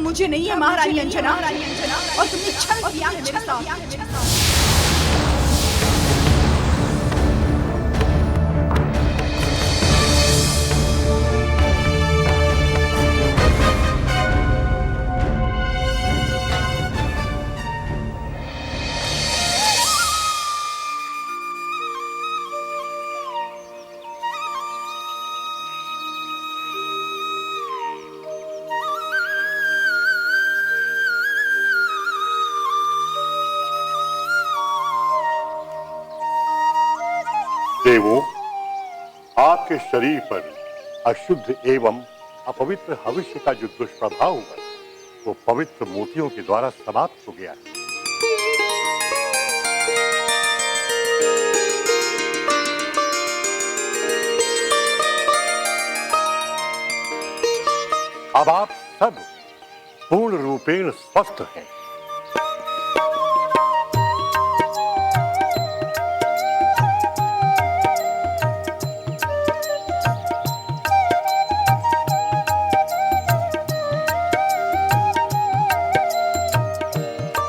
मुझे नहीं है महारानी अंजना, और तुमने छल किया है मेरे साथ। देवों, आपके शरीर पर अशुद्ध एवं अपवित्र भविष्य का जो दुष्प्रभाव हुआ वो पवित्र मोतियों के द्वारा समाप्त हो गया है। अब आप सब पूर्ण रूपेण स्वस्थ हैं।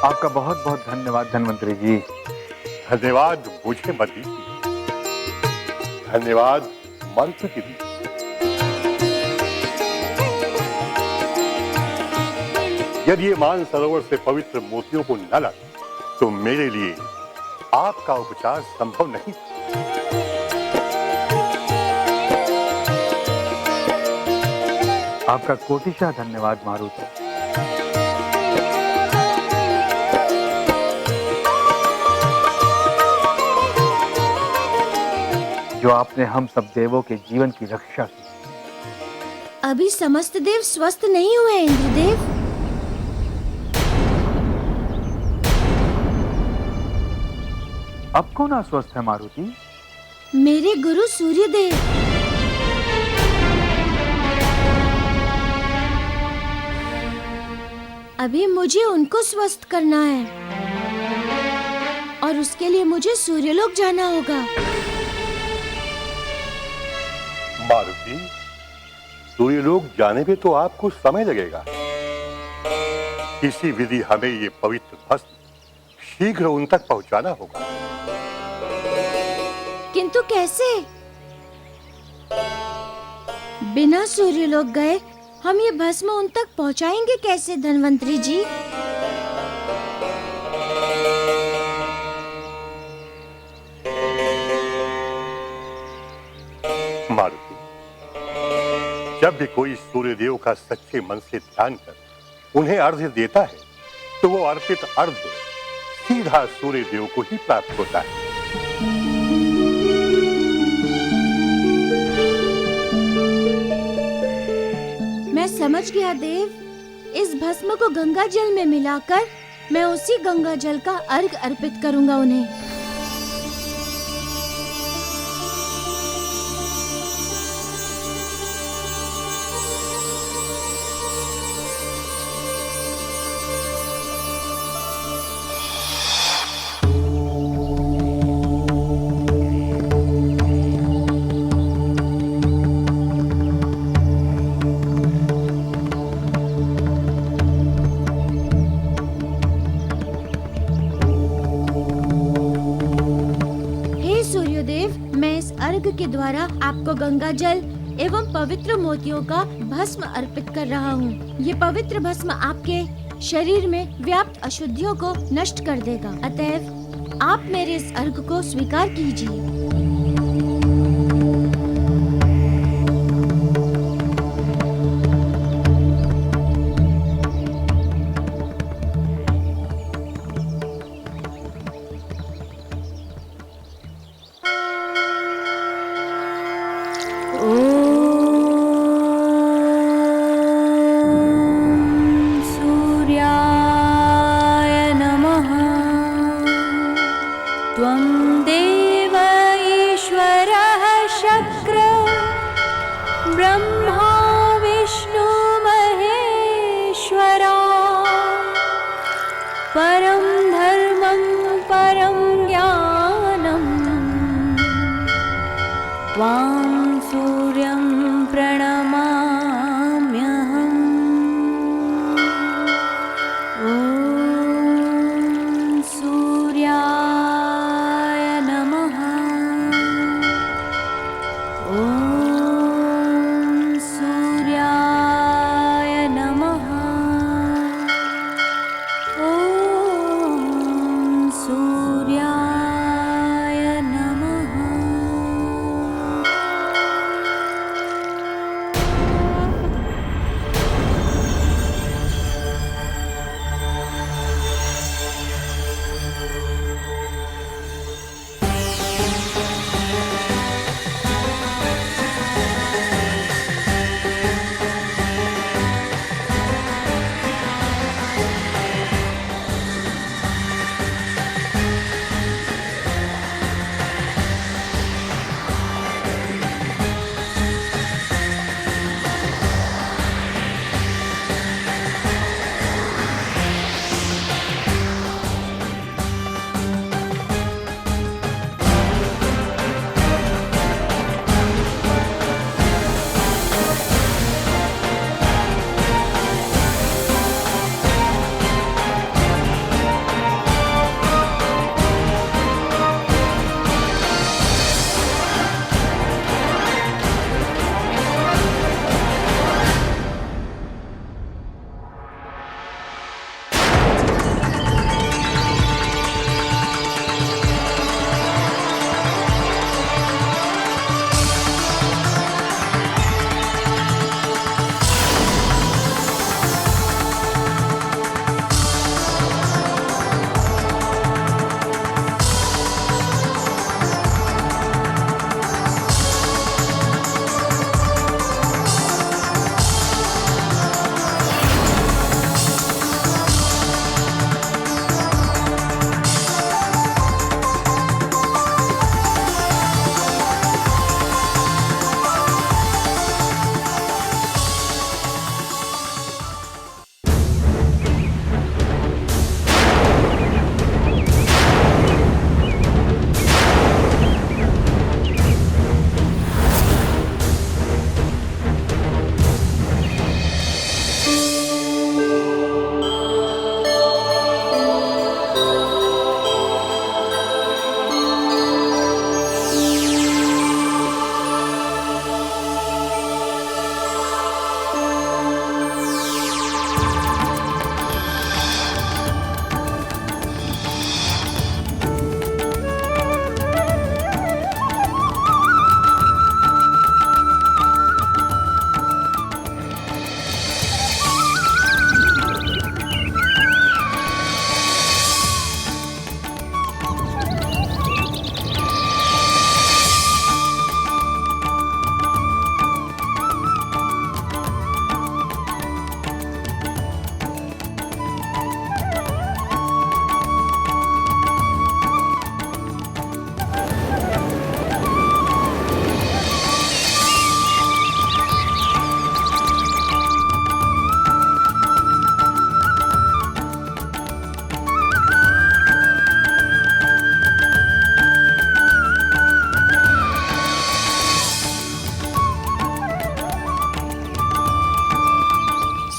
आपका बहुत बहुत धन्यवाद धन्वंतरी जी। धन्यवाद मुझे मत दीजिए, धन्यवाद मंत्र की दीजिए। यदि ये मानसरोवर से पवित्र मोतियों को न लाते तो मेरे लिए आपका उपचार संभव नहीं। आपका कोटिशा धन्यवाद मारुति। जो आपने हम सब देवों के जीवन की रक्षा की। अभी समस्त देव स्वस्थ नहीं हुए इंद्रदेव। अब कौन अस्वस्थ है मारुति? मेरे गुरु सूर्यदेव। अभी मुझे उनको स्वस्थ करना है और उसके लिए मुझे सूर्यलोक जाना होगा। मारुति, सूर्यलोक जाने में तो आपको समय लगेगा। किसी विधि हमें ये पवित्र भस्म शीघ्र उन तक पहुंचाना होगा। किंतु कैसे? बिना सूर्यलोक गए हम ये भस्म उन तक पहुंचाएंगे कैसे धन्वंतरी जी? मारुति, जब भी कोई सूर्यदेव का सच्चे मन से ध्यान कर उन्हें अर्घ्य देता है तो वो अर्पित अर्घ्य सीधा सूर्यदेव को ही प्राप्त होता है। मैं समझ गया देव। इस भस्म को गंगा जल में मिलाकर मैं उसी गंगा जल का अर्घ अर्पित करूंगा उन्हें। के द्वारा आपको गंगा जल एवं पवित्र मोतियों का भस्म अर्पित कर रहा हूँ। ये पवित्र भस्म आपके शरीर में व्याप्त अशुद्धियों को नष्ट कर देगा। अतएव आप मेरे इस अर्घ को स्वीकार कीजिए। परं धर्मं परं ज्ञानं त्वां सूर्यं प्रणमाम्यहम्।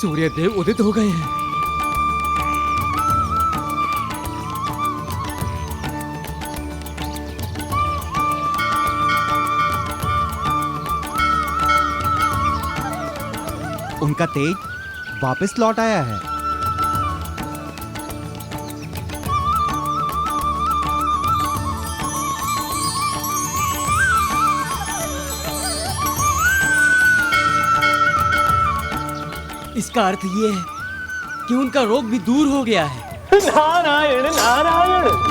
सूर्य देव उदित हो गए हैं। उनका तेज वापस लौट आया है। इसका अर्थ ये है कि उनका रोग भी दूर हो गया है। नारायण नारायण।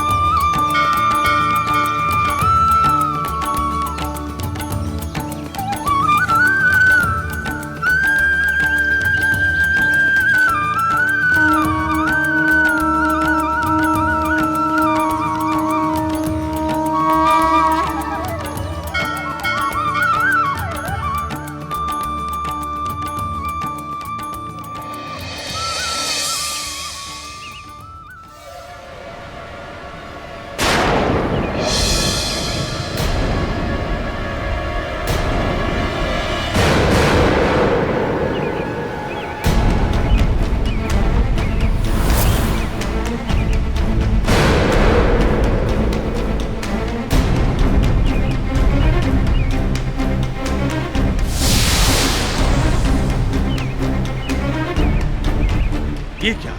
ये क्या?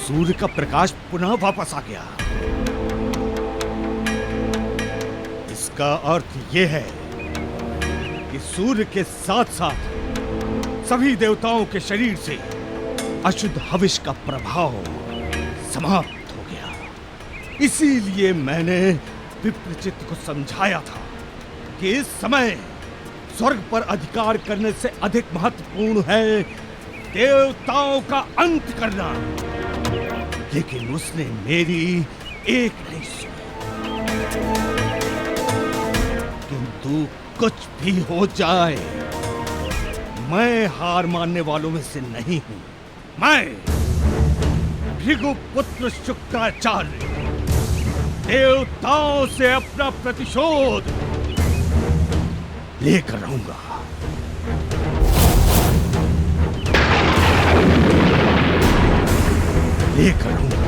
सूर्य का प्रकाश पुनः वापस आ गया। इसका अर्थ ये है कि सूर्य के साथ साथ सभी देवताओं के शरीर से अशुद्ध हविष का प्रभाव समाप्त हो गया। इसीलिए मैंने विप्रचित्त को समझाया था कि इस समय स्वर्ग पर अधिकार करने से अधिक महत्वपूर्ण है देवताओं का अंत करना। लेकिन उसने मेरी एक नहीं सुनी। किंतु कुछ भी हो जाए, मैं हार मानने वालों में से नहीं हूं। मैं भृगुपुत्र शुक्राचार्य देवताओं से अपना प्रतिशोध लेकर रहूंगा। लेकर रहूंगा।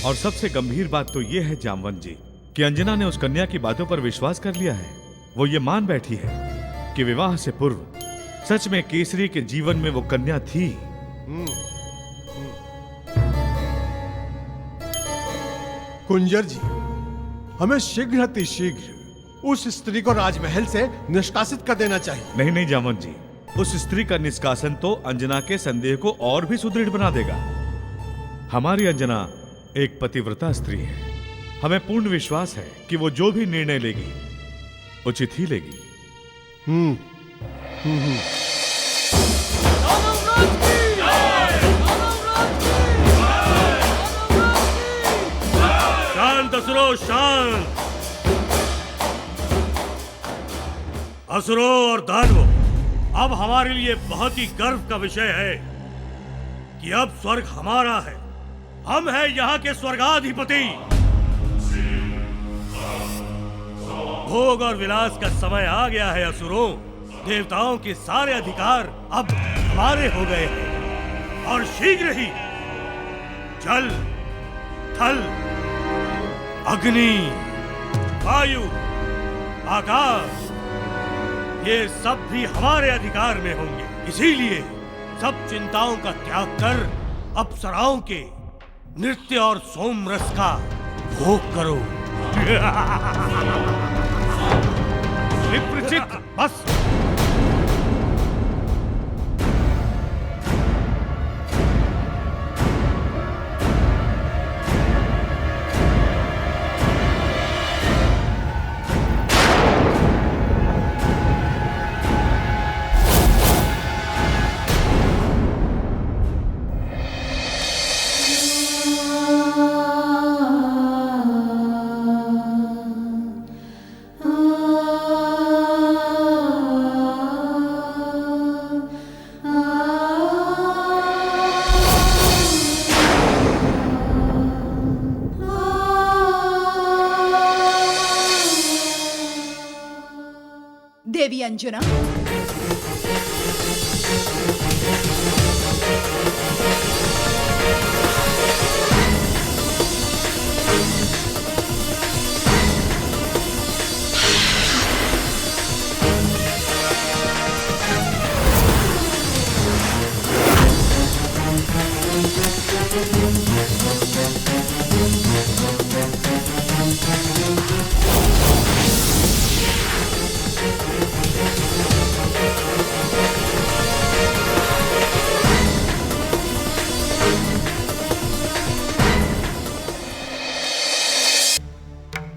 और सबसे गंभीर बात तो यह है जामवंत जी कि अंजना ने उस कन्या की बातों पर विश्वास कर लिया है। वो ये मान बैठी है कि विवाह से पूर्व सच में केसरी के जीवन में वो कन्या थी। कुंजर जी, हमें शीघ्र अतिशीघ्र उस स्त्री को राजमहल से निष्कासित कर देना चाहिए। नहीं नहीं जामवंत जी, उस स्त्री का निष्कासन तो अंजना के संदेह को और भी सुदृढ़ बना देगा। हमारी अंजना एक पतिव्रता स्त्री है। हमें पूर्ण विश्वास है कि वो जो भी निर्णय लेगी उचित ही लेगी। शांत असुरो, शांत। असुरो और दानवों, अब हमारे लिए बहुत ही गर्व का विषय है कि अब स्वर्ग हमारा है। हम हैं यहाँ के स्वर्गाधिपति। भोग और विलास का समय आ गया है असुरों। देवताओं के सारे अधिकार अब हमारे हो गए हैं और शीघ्र ही जल, थल, अग्नि, वायु, आकाश, ये सब भी हमारे अधिकार में होंगे। इसीलिए सब चिंताओं का त्याग कर अप्सराओं के नृत्य और सोम रस का भोग करो। विप्रचित्त, बस देवी अंजना।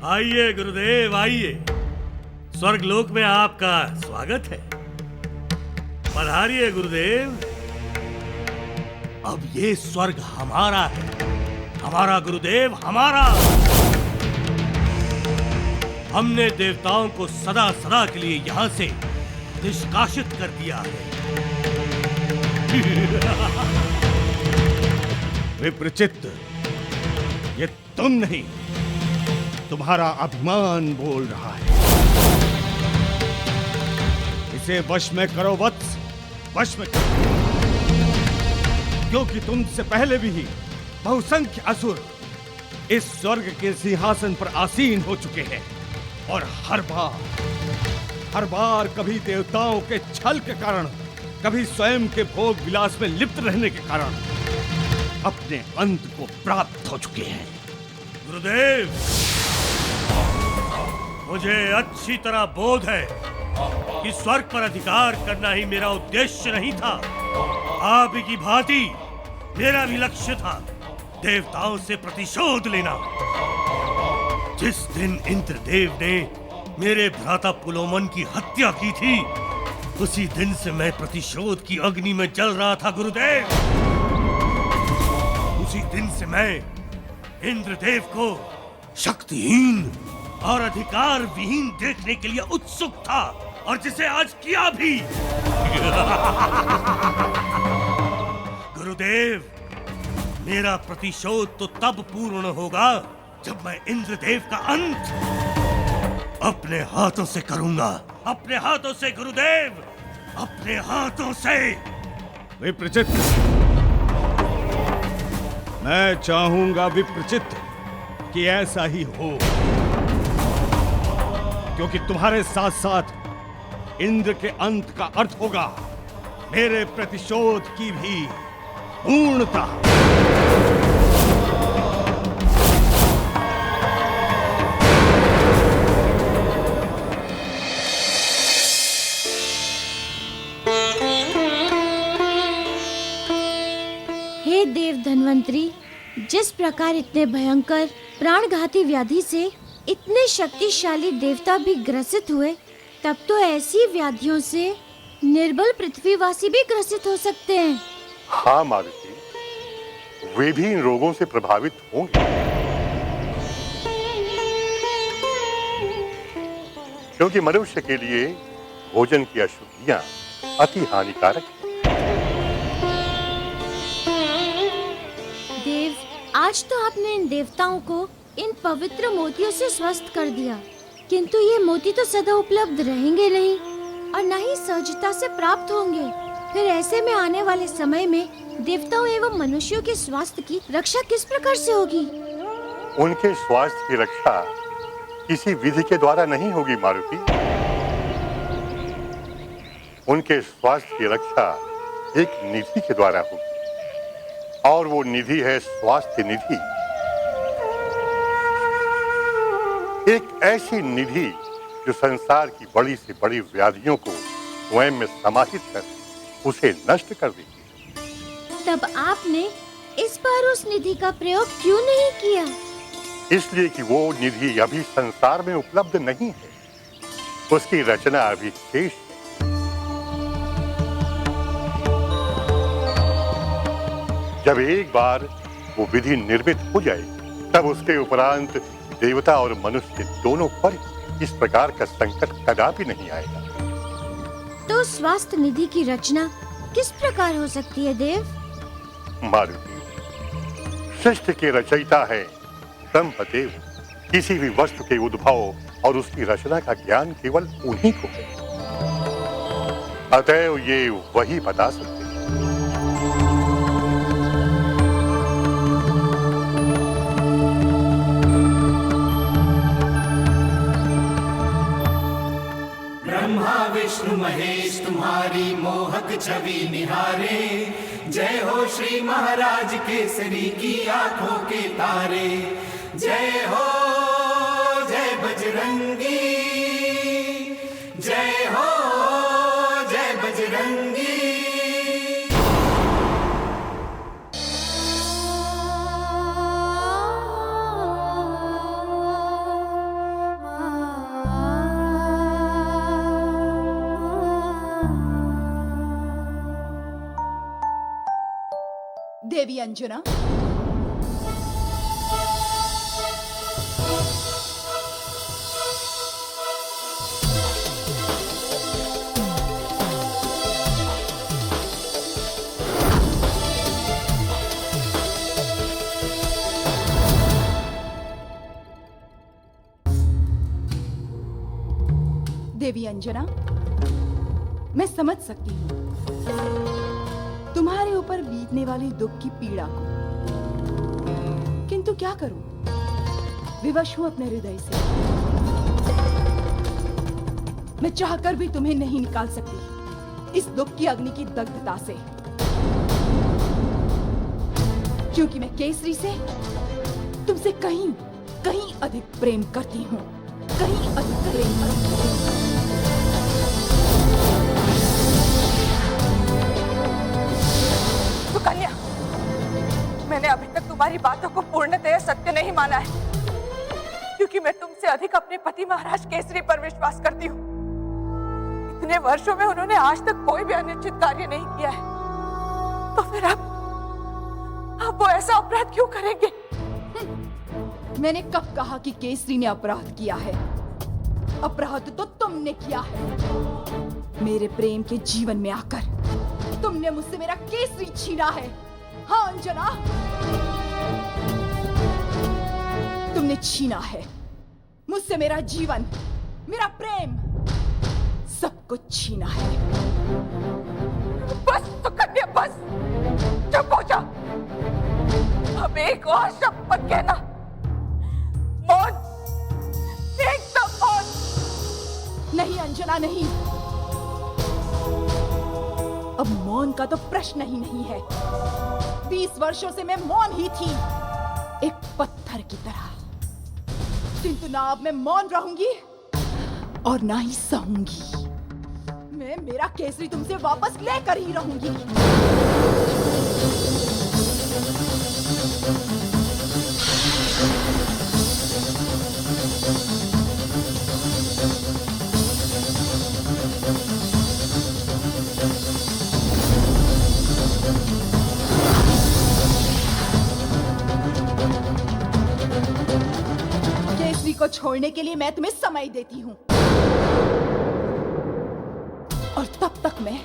आइए गुरुदेव आइए, स्वर्गलोक में आपका स्वागत है। पधारिए गुरुदेव। अब ये स्वर्ग हमारा है, हमारा गुरुदेव हमारा। हमने देवताओं को सदा सदा के लिए यहां से निष्कासित कर दिया है। विप्रचित्त, ये तुम नहीं, तुम्हारा अभिमान बोल रहा है। इसे वश में करो वत्स, वश में करो, क्योंकि तुमसे पहले भी बहुसंख्य असुर इस स्वर्ग के सिंहासन पर आसीन हो चुके हैं और हर बार कभी देवताओं के छल के कारण, कभी स्वयं के भोग विलास में लिप्त रहने के कारण अपने अंत को प्राप्त हो चुके हैं। गुरुदेव, मुझे अच्छी तरह बोध है कि स्वर्ग पर अधिकार करना ही मेरा उद्देश्य नहीं था। आप ही की भांति मेरा भी लक्ष्य था देवताओं से प्रतिशोध लेना। जिस दिन इंद्रदेव ने मेरे भ्राता पुलोमन की हत्या की थी, उसी दिन से मैं प्रतिशोध की अग्नि में जल रहा था गुरुदेव। उसी दिन से मैं इंद्रदेव को शक्तिहीन और अधिकार विहीन देखने के लिए उत्सुक था, और जिसे आज किया भी। गुरुदेव, मेरा प्रतिशोध तो तब पूर्ण होगा जब मैं इंद्रदेव का अंत अपने हाथों से करूंगा। अपने हाथों से गुरुदेव, अपने हाथों से। विप्रचित्त, मैं चाहूंगा विप्रचित्त कि ऐसा ही हो, क्योंकि तुम्हारे साथ साथ इंद्र के अंत का अर्थ होगा मेरे प्रतिशोध की भी पूर्णता। हे देव धन्वंतरी, जिस प्रकार इतने भयंकर प्राणघाती व्याधि से इतने शक्तिशाली देवता भी ग्रसित हुए, तब तो ऐसी व्याधियों से निर्बल पृथ्वीवासी भी ग्रसित हो सकते हैं। हाँ मारुति, वे भी इन रोगों से प्रभावित होंगे, क्योंकि मनुष्य के लिए भोजन की अशुद्धियां अति हानिकारक हैं। देव, आज तो आपने इन देवताओं को इन पवित्र मोतियों से स्वस्थ कर दिया, किंतु ये मोती तो सदा उपलब्ध रहेंगे नहीं और न ही सहजता से प्राप्त होंगे। फिर ऐसे में आने वाले समय में देवताओं एवं मनुष्यों के स्वास्थ्य की रक्षा किस प्रकार से होगी? उनके स्वास्थ्य की रक्षा किसी विधि के द्वारा नहीं होगी मारुति। उनके स्वास्थ्य की रक्षा एक निधि के द्वारा होगी, और वो निधि है स्वास्थ्य निधि। एक ऐसी निधि जो संसार की बड़ी से बड़ी व्याधियों को स्वयं में समाहित कर उसे नष्ट कर देगी। तब आपने इस बार उस निधि का प्रयोग क्यों नहीं किया? इसलिए कि वो निधि अभी संसार में उपलब्ध नहीं है, उसकी रचना अभी शेष है। जब एक बार वो विधि निर्मित हो जाए, तब उसके उपरांत देवता और मनुष्य दोनों पर इस प्रकार का संकट कदापि नहीं आएगा। तो स्वास्थ्य निधि की रचना किस प्रकार हो सकती है देव? मारुति, सृष्टि के रचयिता है ब्रह्मदेव। किसी भी वस्तु के उद्भव और उसकी रचना का ज्ञान केवल उन्हीं को है। अतएव ये वही बता सकते हैं। ब्रह्मा विष्णु महेश तुम्हारी मोहक छवि निहारे, जय हो श्री महाराज केसरी की आंखों के तारे, जय हो जय बजरंगी, जय हो जय बजरंगी। देवी अंजना, देवी अंजना, मैं समझ सकती हूँ तुम्हारे ऊपर बीतने वाली दुख की पीड़ा को, किंतु क्या करूं, विवश हूं अपने हृदय से। मैं चाहकर भी तुम्हें नहीं निकाल सकती इस दुख की अग्नि की दग्धता से, क्योंकि मैं केसरी से तुमसे कहीं कहीं अधिक प्रेम करती हूं, कहीं अधिक प्रेम करती हूं। कन्या, मैंने अभी तक तुम्हारी बातों को पूर्णतः सत्य नहीं माना है, क्योंकि मैं तुमसे अधिक अपने पति महाराज केसरी पर विश्वास करती हूँ। इतने वर्षों में उन्होंने आज तक कोई भी अनुचित कार्य नहीं किया है, तो फिर अब वो ऐसा अपराध क्यों करेंगे? मैंने कब कहा कि केसरी ने अपराध किया है? अपराध तो तुमने किया है। मेरे प्रेम के जीवन में आकर तुमने मुझसे मेरा केसरी छीना है। हाँ अंजना, तुमने छीना है मुझसे मेरा जीवन, मेरा प्रेम, सब कुछ छीना है। बस तो कन्या, बस चुप हो जा। अब एक और शपथ कहना, मौत, एकदम मौत। नहीं अंजना, नहीं। अब मौन का तो प्रश्न ही नहीं है। 20 वर्षों से मैं मौन ही थी, एक पत्थर की तरह, किंतु ना अब मैं मौन रहूंगी और ना ही सहूंगी। मैं मेरा केसरी तुमसे वापस लेकर ही रहूंगी। को छोड़ने के लिए मैं तुम्हें समय देती हूं, और तब तक मैं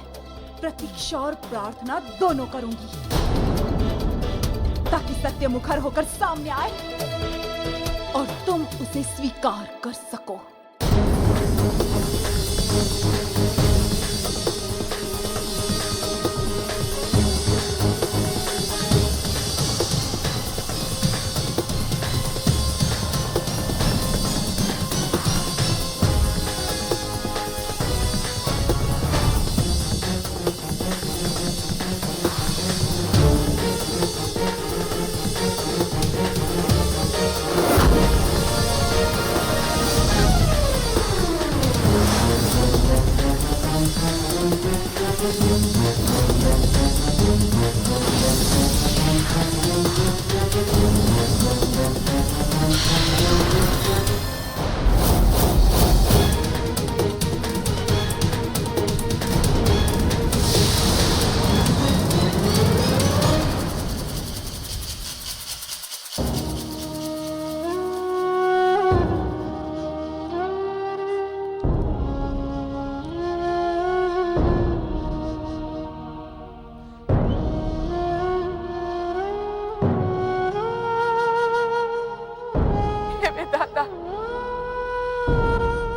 प्रतीक्षा और प्रार्थना दोनों करूंगी, ताकि सत्य मुखर होकर सामने आए और तुम उसे स्वीकार कर सको।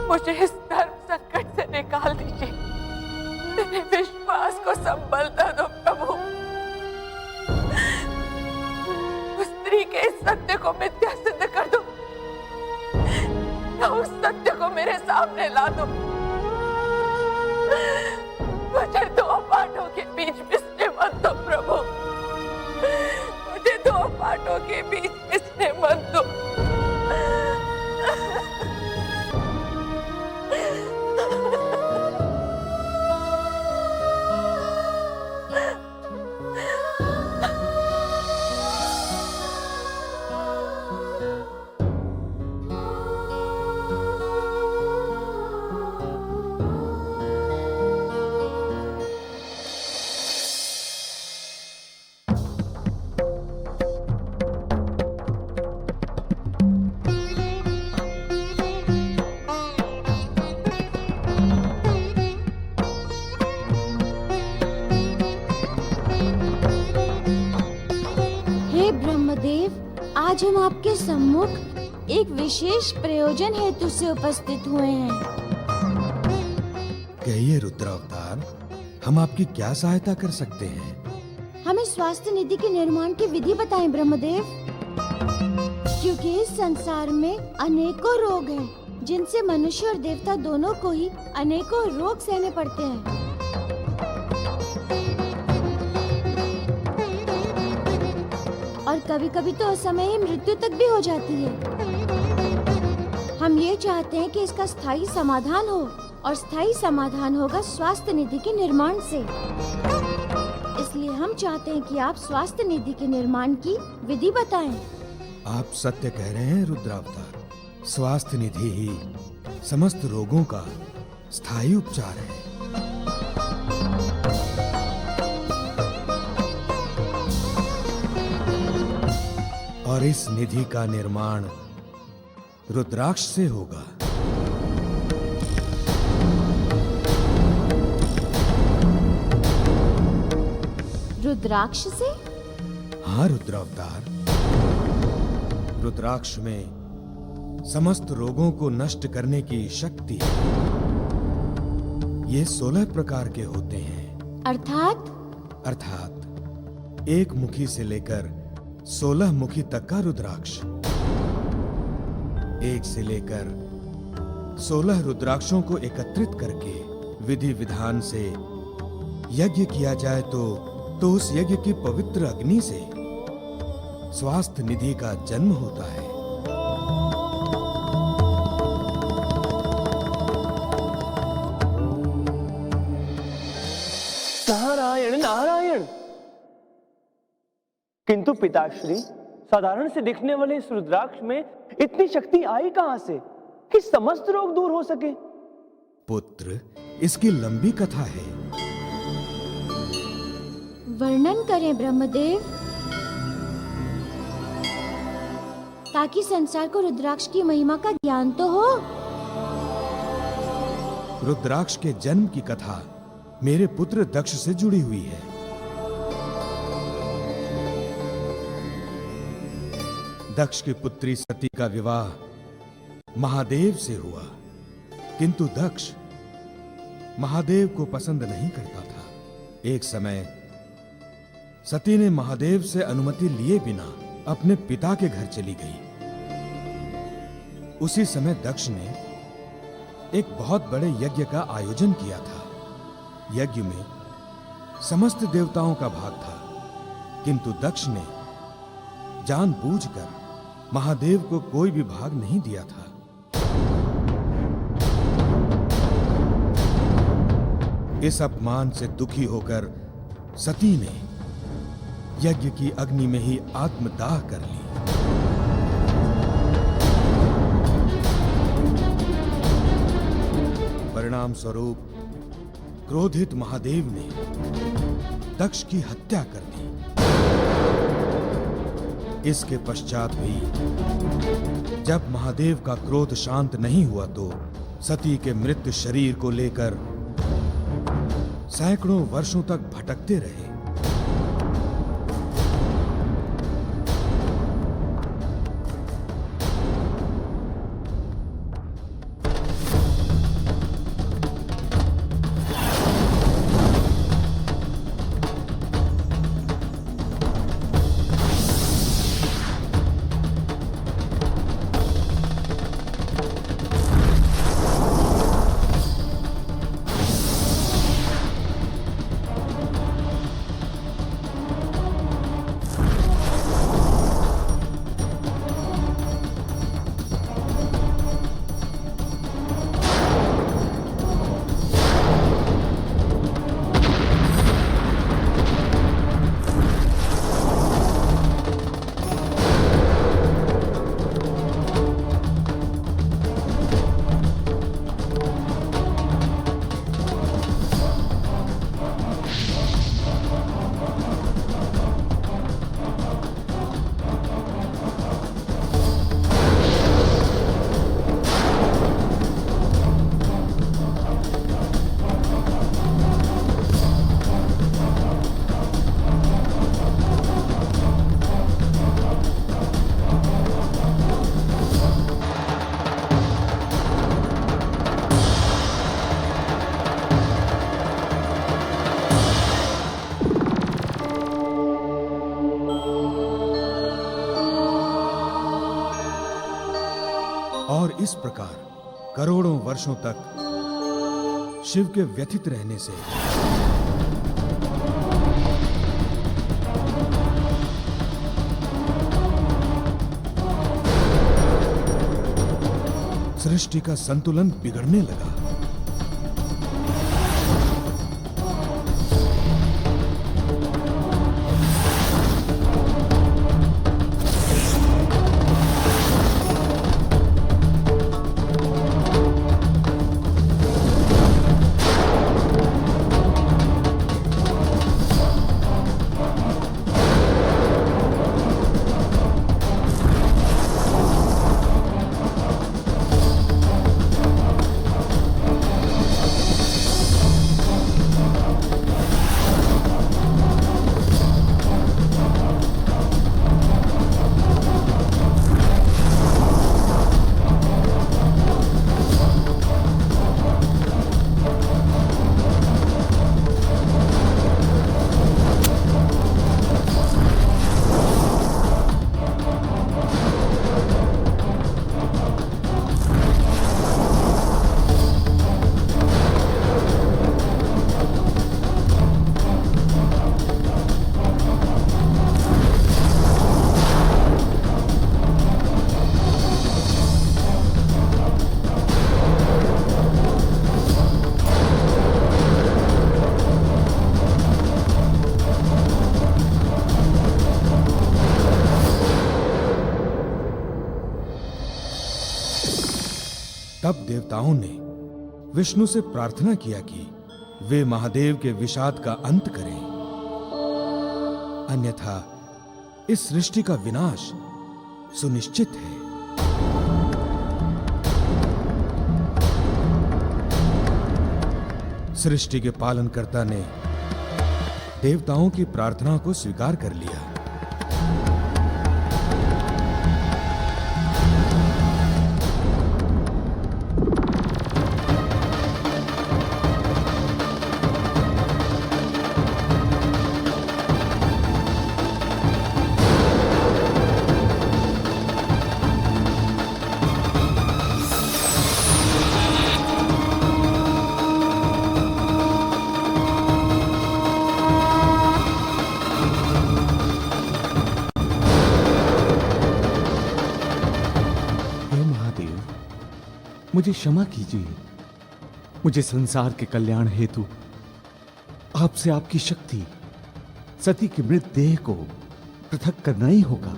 मुझे इस धर्म संकट से निकाल दीजिए। मेरे विश्वास को संबलता दो प्रभु। उस स्त्री के इस सत्य को मिथ्या सिद्ध कर दो, या उस सत्य को मेरे सामने ला दो। मुझे दो पाटों के बीच पिसने मत दो प्रभु, मुझे दो पाटों के बीच पिसने मत दो। आज हम आपके सम्मुख एक विशेष प्रयोजन हेतु से उपस्थित हुए हैं। कहिए रुद्रावतार, हम आपकी क्या सहायता कर सकते हैं? हमें स्वास्थ्य निधि के निर्माण की विधि बताएं ब्रह्मदेव, क्योंकि इस संसार में अनेकों रोग हैं, जिनसे मनुष्य और देवता दोनों को ही अनेकों रोग सहने पड़ते हैं। और कभी-कभी तो असमय मृत्यु तक भी हो जाती है। हम ये चाहते हैं कि इसका स्थायी समाधान हो, और स्थायी समाधान होगा स्वास्थ्य निधि के निर्माण से। इसलिए हम चाहते हैं कि आप स्वास्थ्य निधि के निर्माण की विधि बताएं। आप सत्य कह रहे हैं रुद्रावतार, स्वास्थ्य निधि ही समस्त रोगों का स्थायी उपचार है। और इस निधि का निर्माण रुद्राक्ष से होगा। रुद्राक्ष से? हाँ रुद्रावतार, रुद्राक्ष में समस्त रोगों को नष्ट करने की शक्ति है। ये 16 प्रकार के होते हैं। अर्थात एक मुखी से लेकर 16 मुखी तक का रुद्राक्ष। एक से लेकर 16 रुद्राक्षों को एकत्रित करके विधि विधान से यज्ञ किया जाए तो उस यज्ञ की पवित्र अग्नि से स्वास्थ्य निधि का जन्म होता है। नारायण नारायण। किंतु पिताश्री, साधारण से दिखने वाले इस रुद्राक्ष में इतनी शक्ति आई कहां से कि समस्त रोग दूर हो सके? पुत्र, इसकी लंबी कथा है। वर्णन करें ब्रह्मदेव, ताकि संसार को रुद्राक्ष की महिमा का ज्ञान तो हो। रुद्राक्ष के जन्म की कथा मेरे पुत्र दक्ष से जुड़ी हुई है। दक्ष की पुत्री सती का विवाह महादेव से हुआ, किंतु दक्ष महादेव को पसंद नहीं करता था। एक समय सती ने महादेव से अनुमति लिए बिना अपने पिता के घर चली गई। उसी समय दक्ष ने एक बहुत बड़े यज्ञ का आयोजन किया था। यज्ञ में समस्त देवताओं का भाग था, किंतु दक्ष ने जानबूझकर महादेव को कोई भी भाग नहीं दिया था। इस अपमान से दुखी होकर सती ने यज्ञ की अग्नि में ही आत्मदाह कर ली। परिणाम स्वरूप क्रोधित महादेव ने दक्ष की हत्या कर दी। इसके पश्चात भी जब महादेव का क्रोध शांत नहीं हुआ तो सती के मृत शरीर को लेकर सैकड़ों वर्षों तक भटकते रहे। इस प्रकार करोड़ों वर्षों तक शिव के व्यथित रहने से सृष्टि का संतुलन बिगड़ने लगा। तब देवताओं ने विष्णु से प्रार्थना किया कि वे महादेव के विषाद का अंत करें, अन्यथा इस सृष्टि का विनाश सुनिश्चित है। सृष्टि के पालनकर्ता ने देवताओं की प्रार्थना को स्वीकार कर लिया। मुझे क्षमा कीजिए। मुझे संसार के कल्याण हेतु आपसे आपकी शक्ति सती के मृत देह को पृथक करना ही होगा।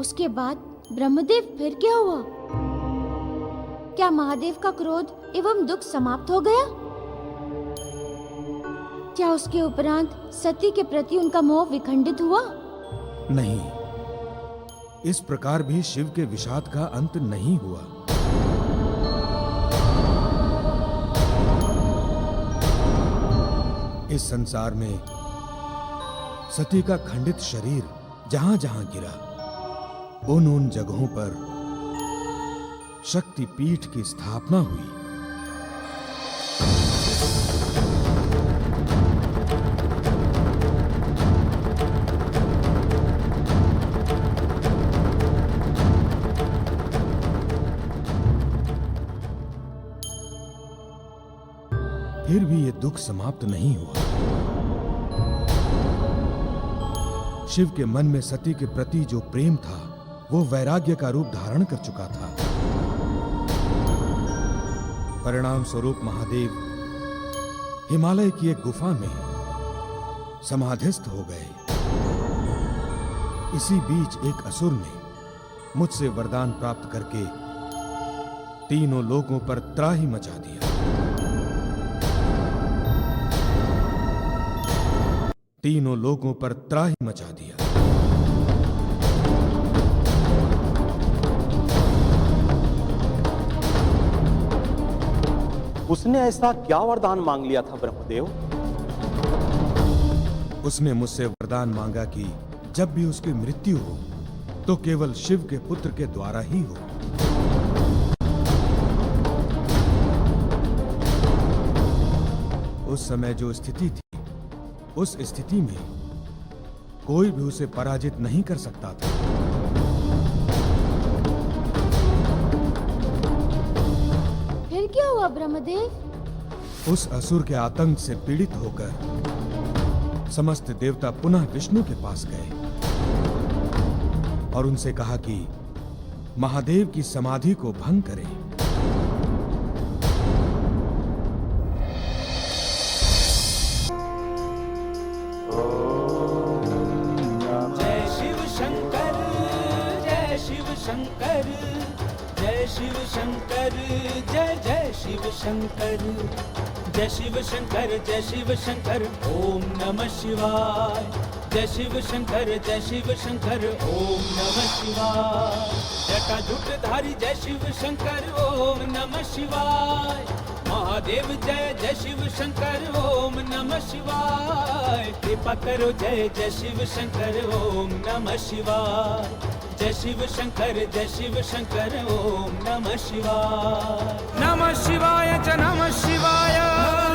उसके बाद ब्रह्मदेव फिर क्या हुआ? क्या महादेव का क्रोध एवं दुख समाप्त हो गया? क्या उसके उपरांत सती के प्रति उनका मोह विखंडित हुआ? नहीं, इस प्रकार भी शिव के विषाद का अंत नहीं हुआ। इस संसार में सती का खंडित शरीर जहां जहां गिरा, उन जगहों पर शक्ति पीठ की स्थापना हुई। फिर भी ये दुख समाप्त नहीं हुआ। शिव के मन में सती के प्रति जो प्रेम था वो वैराग्य का रूप धारण कर चुका था। परिणाम स्वरूप महादेव हिमालय की एक गुफा में समाधिस्थ हो गए। इसी बीच एक असुर ने मुझसे वरदान प्राप्त करके तीनों लोगों पर त्राहि मचा दिया। तीनों लोगों पर त्राहि मचा दिया। उसने ऐसा क्या वरदान मांग लिया था ब्रह्मदेव? उसने मुझसे वरदान मांगा कि जब भी उसकी मृत्यु हो तो केवल शिव के पुत्र के द्वारा ही हो। उस समय जो स्थिति थी, उस स्थिति में कोई भी उसे पराजित नहीं कर सकता था। फिर क्या हुआ ब्रह्मदेव? उस असुर के आतंक से पीड़ित होकर समस्त देवता पुनः विष्णु के पास गए और उनसे कहा कि महादेव की समाधि को भंग करें। जय शिव शंकर, जय शिव शंकर, जय शिव शंकर, जय जय शिव शंकर, जय शिव शंकर, जय शिव शंकर, ओम नमः शिवाय। जय शिव शंकर, जय शिव शंकर, ओम नमः शिवाय। जटा जटाजूटधारी जय शिव शंकर, ओम नमः शिवाय। महादेव जय जय शिव शंकर, ओम नमः शिवाय। कृपा करो जय जय शिव शंकर, ओम नमः शिवाय। जय शिव शंकर, जय शिव शंकर, ओम नमः शिवाय। नमः शिवाय च नमः शिवाय।